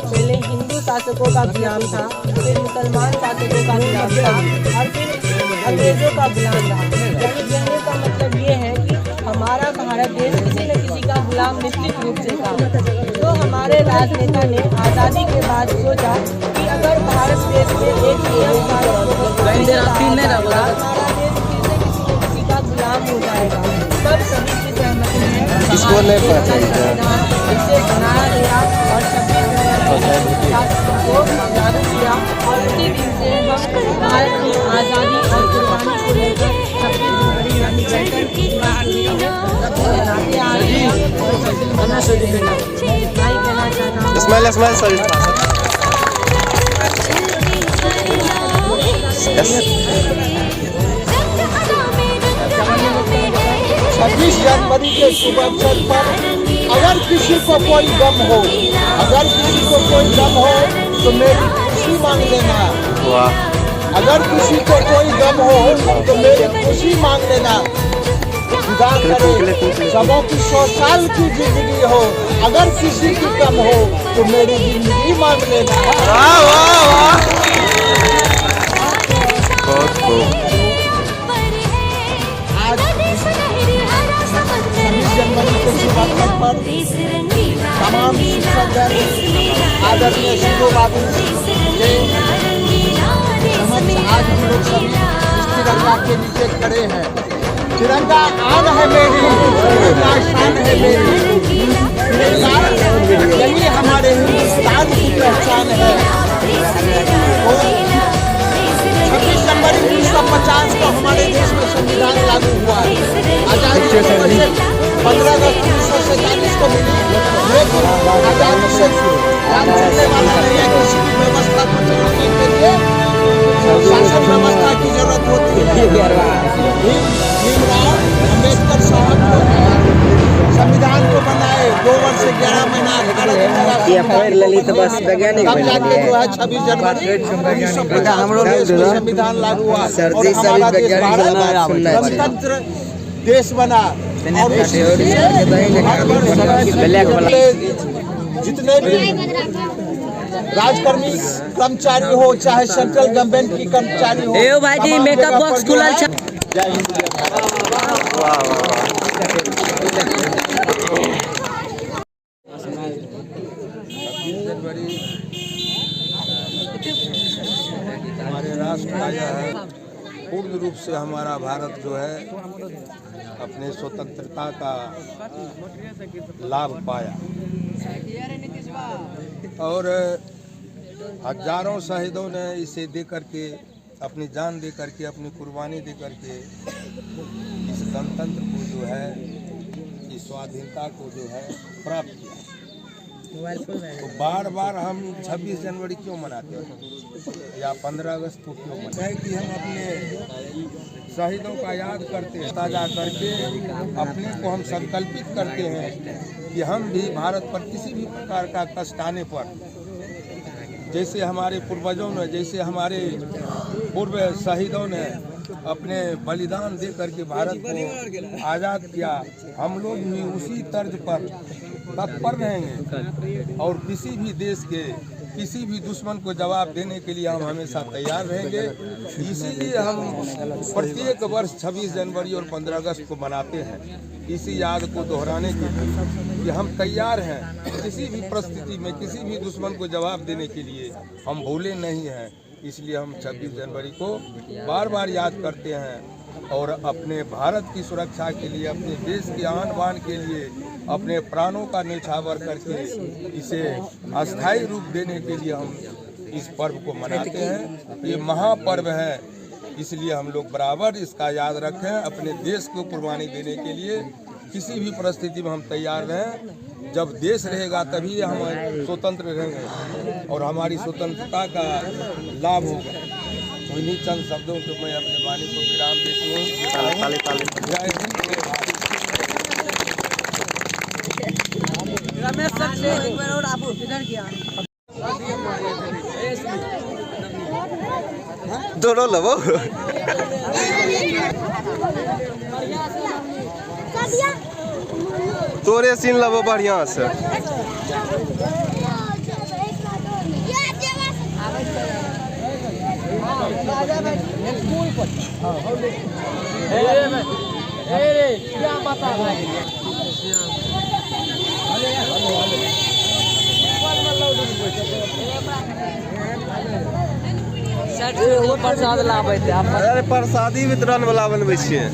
पहले हिंदू शासकों का गुलाम था, फिर मुसलमान शासकों का गुलाम था और फिर अंग्रेजों का गुलाम रहा। यानी कहने का मतलब ये है कि हमारा भारत देश किसी न किसी का गुलाम निश्चित रूप से था। तो हमारे राजनेता ने आज़ादी के बाद सोचा कि अगर भारत देश में एक नियम हमारा देश किसी न किसी का गुलाम हो जाएगा। तब सभी की सहमति है इससे बनाया गया और 26 को लागू किया और उसी दिन से हम भारत की आज़ादी और कुर्बानी को लेकर 26 जनवरी यानी मनाते आ रहे हैं। छब्बीस जनवरी के शुभ अवसर पर अगर किसी को कोई गम हो, तो मेरी खुशी मांग लेना। अगर किसी को कोई गम हो तो मेरी खुशी मांग लेना। खुदा करे सबों की 100 साल की जिंदगी हो, अगर किसी की गम हो तो मेरी जिंदगी मांग लेना। वाह वाह वाह, बहुत खूब। आज 26 जनवरी के शुभ अवसर पर तमाम शिक्षकगण, आदरणीय शिरोबाबू के समक्ष आज हम लोग सभी इस तिरंगा के नीचे खड़े हैं। तिरंगा आन है मेरी, तिरंगा शान है मेरी, यही हमारे हिंदुस्तान की पहचान है। 26 जनवरी 1950 को हमारे देश में संविधान लागू हुआ। आजादी की वजह 15 अगस्त 1947 को मिली, लेकिन आजादी से काम चलने वाला नहीं है। किसी भी व्यवस्था को चलाने के लिए शासन व्यवस्था की जरूरत होती है। भीमराव अम्बेडकर साहब को संविधान को बनाए 2 वर्ष 11 महीना 18 दिन लगा। ललित बस वैज्ञानिक तब जाके जो है 26 जनवरी 1950 में संविधान लागू हुआ और हमारा देश भारत गणतंत्र देश बना। और जितने भी राजकर्मी कर्मचारी हो, चाहे सेंट्रल गवर्नमेंट की कर्मचारी हो, भाई जी मेकअप बॉक्स खुला। जय हिंद। हमारे राष्ट्र राजा है, पूर्ण रूप से हमारा भारत जो है अपने स्वतंत्रता का लाभ पाया और हजारों शहीदों ने इसे दे करके, अपनी जान दे करके, अपनी कुर्बानी दे करके इस गणतंत्र को जो है, इस स्वाधीनता को जो है प्राप्त किया। तो बार बार हम 26 जनवरी क्यों मनाते हैं या 15 अगस्त को क्यों मनाते हैं? कि हम अपने शहीदों का याद करते हैं, ताज़ा करके अपने को हम संकल्पित करते हैं कि हम भी भारत पर किसी भी प्रकार का कष्ट आने पर, जैसे हमारे पूर्वजों ने, जैसे हमारे पूर्व शहीदों ने अपने बलिदान दे करके भारत को आज़ाद किया, हम लोग भी उसी तर्ज पर तत्पर रहेंगे और किसी भी देश के किसी भी दुश्मन को जवाब देने के लिए हम हमेशा तैयार रहेंगे। इसीलिए हम प्रत्येक वर्ष 26 जनवरी और 15 अगस्त को मनाते हैं, इसी याद को दोहराने के लिए कि हम तैयार हैं किसी भी परिस्थिति में, किसी भी दुश्मन को जवाब देने के लिए हम भूले नहीं हैं। इसलिए हम 26 जनवरी को बार बार याद करते हैं और अपने भारत की सुरक्षा के लिए, अपने देश के आन बान के लिए अपने प्राणों का न्यौछावर करके इसे अस्थायी रूप देने के लिए हम इस पर्व को मनाते हैं। ये महापर्व है, इसलिए हम लोग बराबर इसका याद रखें, अपने देश को कुर्बानी देने के लिए किसी भी परिस्थिति में हम तैयार रहें। जब देश रहेगा तभी हम स्वतंत्र रहेंगे और हमारी स्वतंत्रता का लाभ होगा। तो इन्हीं चंद शब्दों को मैं अपने वाणी को विराम देती हूँ। जय हिंद। रमेश सर से एक बार और आप इधर किया दोनों लवो तोरे सीन लवो बढ़िया से। प्रसाद लाबै थे अरे प्रसादी वितरण वाला बनबै छियै।